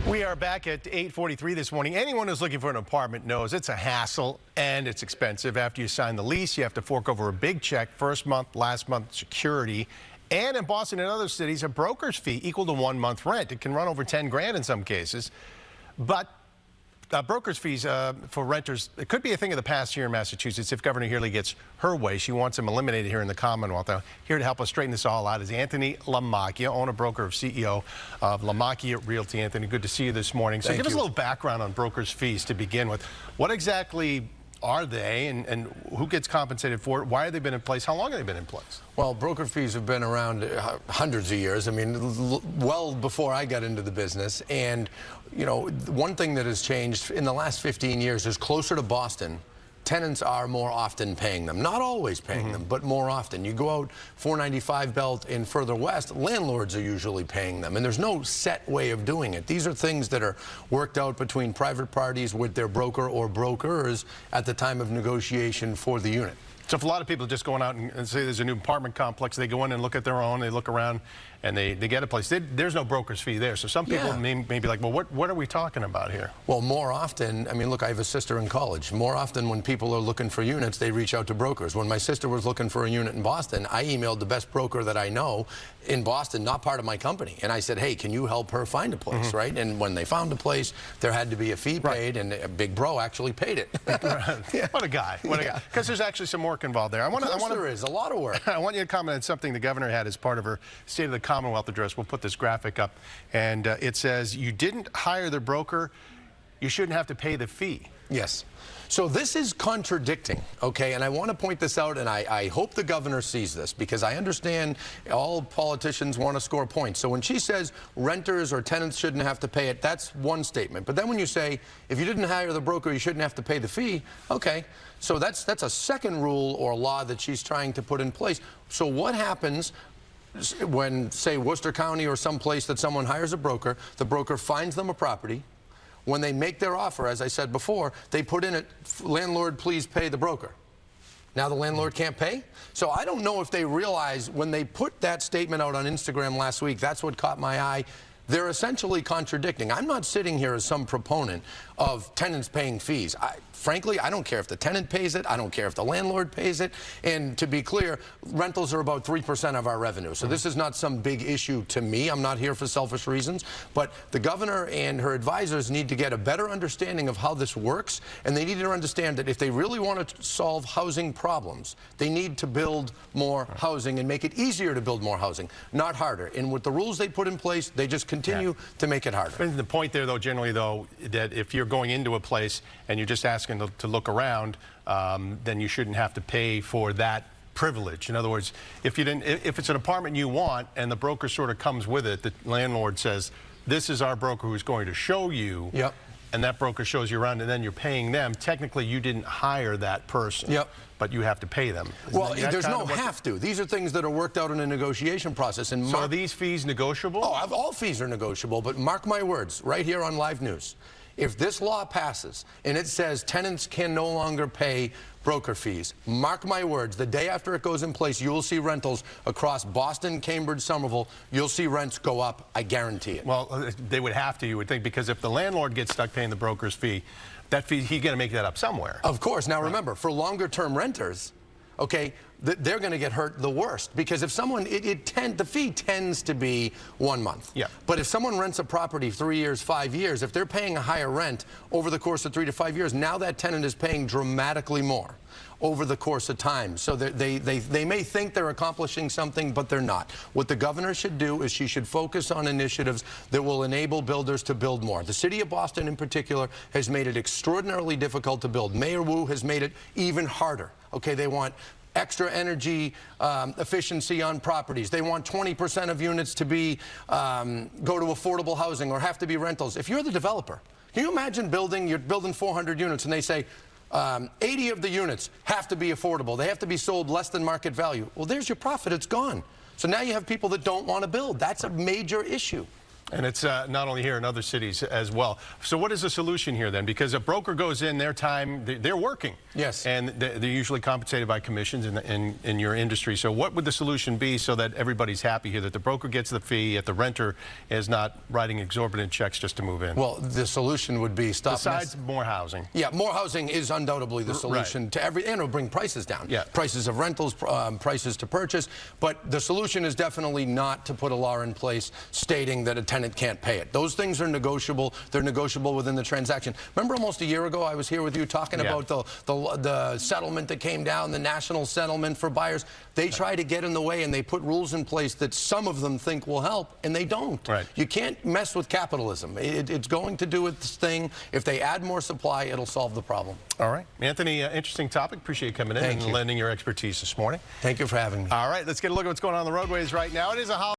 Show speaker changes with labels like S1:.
S1: We are back at 8:43 this morning. Anyone who's looking for an apartment knows it's a hassle and it's expensive. After you sign the lease, you have to fork over a big check, first month, last month security. And in Boston and other cities, a broker's fee equal to 1 month rent. It can run over 10 grand in some cases. But broker's fees for renters, it could be a thing of the past here in Massachusetts if Governor Healey gets her way. She wants them eliminated here in the Commonwealth. Now, here to help us straighten this all out is Anthony Lamacchia, owner, broker, CEO of Lamacchia Realty. Anthony, good to see you this morning. So give us a little background on broker's fees to begin with. What exactly are they, and who gets compensated for it? Why have they been in place? How long have they been in place?
S2: Well, broker fees have been around hundreds of years. I mean, well before I got into the business. And, you know, one thing that has changed in the last 15 years is closer to Boston, tenants are more often paying them. Not always paying them, but more often. You go out 495 belt and further west, landlords are usually paying them. And there's no set way of doing it. These are things that are worked out between private parties with their broker or brokers at the time of negotiation for the unit.
S1: So if a lot of people just going out and say there's a new apartment complex, they go in and look at their own, they look around, and they get a place. There's no broker's fee there. So some people may be like, well, what are we talking about here?
S2: Well, more often, I mean, look, I have a sister in college. More often when people are looking for units, they reach out to brokers. When my sister was looking for a unit in Boston, I emailed the best broker that I know in Boston, not part of my company. And I said, hey, can you help her find a place, right? And when they found a place, there had to be a fee paid, and a big bro actually paid it.
S1: What a guy. What a guy. Because there's actually some work involved there.
S2: There is a lot of work.
S1: I want you to comment on something the governor had as part of her State of the Commonwealth address. We'll put this graphic up, and it says, you didn't hire the broker, you shouldn't have to pay the fee.
S2: Yes. So this is contradicting, okay? And I want to point this out, and I hope the governor sees this, because I understand all politicians want to score points. So when she says renters or tenants shouldn't have to pay it, that's one statement. But then when you say, if you didn't hire the broker, you shouldn't have to pay the fee, okay. So that's a second rule or law that she's trying to put in place. So what happens when, say, Worcester County or some place that someone hires a broker, the broker finds them a property. When they make their offer, as I said before, they put in it, landlord, please pay the broker. Now the landlord can't pay? So I don't know if they realize when they put that statement out on Instagram last week, that's what caught my eye. They're essentially contradicting. I'm not sitting here as some proponent of tenants paying fees. Frankly, I don't care if the tenant pays it. I don't care if the landlord pays it. And to be clear, rentals are about 3% of our revenue. So this is not some big issue to me. I'm not here for selfish reasons. But the governor and her advisors need to get a better understanding of how this works. And they need to understand that if they really want to solve housing problems, they need to build more housing and make it easier to build more housing, not harder. And with the rules they put in place, they just continue to make it harder.
S1: And the point there, though, generally, though, that if you're going into a place and you're just asking to look around, then you shouldn't have to pay for that privilege. In other words, if it's an apartment you want and the broker sort of comes with it, the landlord says, this is our broker who's going to show you.
S2: Yep.
S1: And that broker shows you around, and then you're paying them. Technically, you didn't hire that person. Yep. But you have to pay them.
S2: Well, there's no have to. These are things that are worked out in a negotiation process. And
S1: so are these fees negotiable?
S2: Oh, all fees are negotiable, but mark my words, right here on Live News. If this law passes and it says tenants can no longer pay broker fees, mark my words, the day after it goes in place, you will see rentals across Boston, Cambridge, Somerville. You'll see rents go up. I guarantee it.
S1: Well, they would have to, you would think, because if the landlord gets stuck paying the broker's fee, that fee, he's going to make that up somewhere.
S2: Of course. Now, remember, for longer-term renters, okay, they're going to get hurt the worst, because if someone, the fee tends to be 1 month. Yeah. But if someone rents a property 3 years, 5 years, if they're paying a higher rent over the course of 3 to 5 years, now that tenant is paying dramatically more over the course of time. So they may think they're accomplishing something, but they're not. What the governor should do is she should focus on initiatives that will enable builders to build more. The city of Boston in particular has made it extraordinarily difficult to build. Mayor Wu has made it even harder. Okay, they want extra energy efficiency on properties. They want 20% of units to be go to affordable housing or have to be rentals. If you're the developer, can you imagine you're building 400 units and they say 80 of the units have to be affordable. They have to be sold less than market value. Well, there's your profit. It's gone. So now you have people that don't want to build. That's a major issue.
S1: And it's not only here in other cities as well. So what is the solution here then? Because a broker goes in, their time, they're working.
S2: Yes.
S1: And they're usually compensated by commissions in your industry. So what would the solution be so that everybody's happy here, that the broker gets the fee, yet the renter is not writing exorbitant checks just to move in?
S2: Well, the solution would be stop.
S1: Besides more housing.
S2: Yeah, more housing is undoubtedly the solution to every, and it'll bring prices down.
S1: Yeah.
S2: Prices of rentals, prices to purchase. But the solution is definitely not to put a law in place stating that a tenant can't pay it. Those things are negotiable. They're negotiable within the transaction. Remember almost a year ago I was here with you talking about the settlement that came down, the national settlement for buyers. They try to get in the way and they put rules in place that some of them think will help, and they don't.
S1: Right.
S2: You can't mess with capitalism. It's going to do its thing. If they add more supply, it'll solve the problem.
S1: All right. Anthony, interesting topic. Appreciate you coming in and lending your expertise this morning.
S2: Thank you for having me.
S1: All right, let's get a look at what's going on the roadways right now. It is a holiday.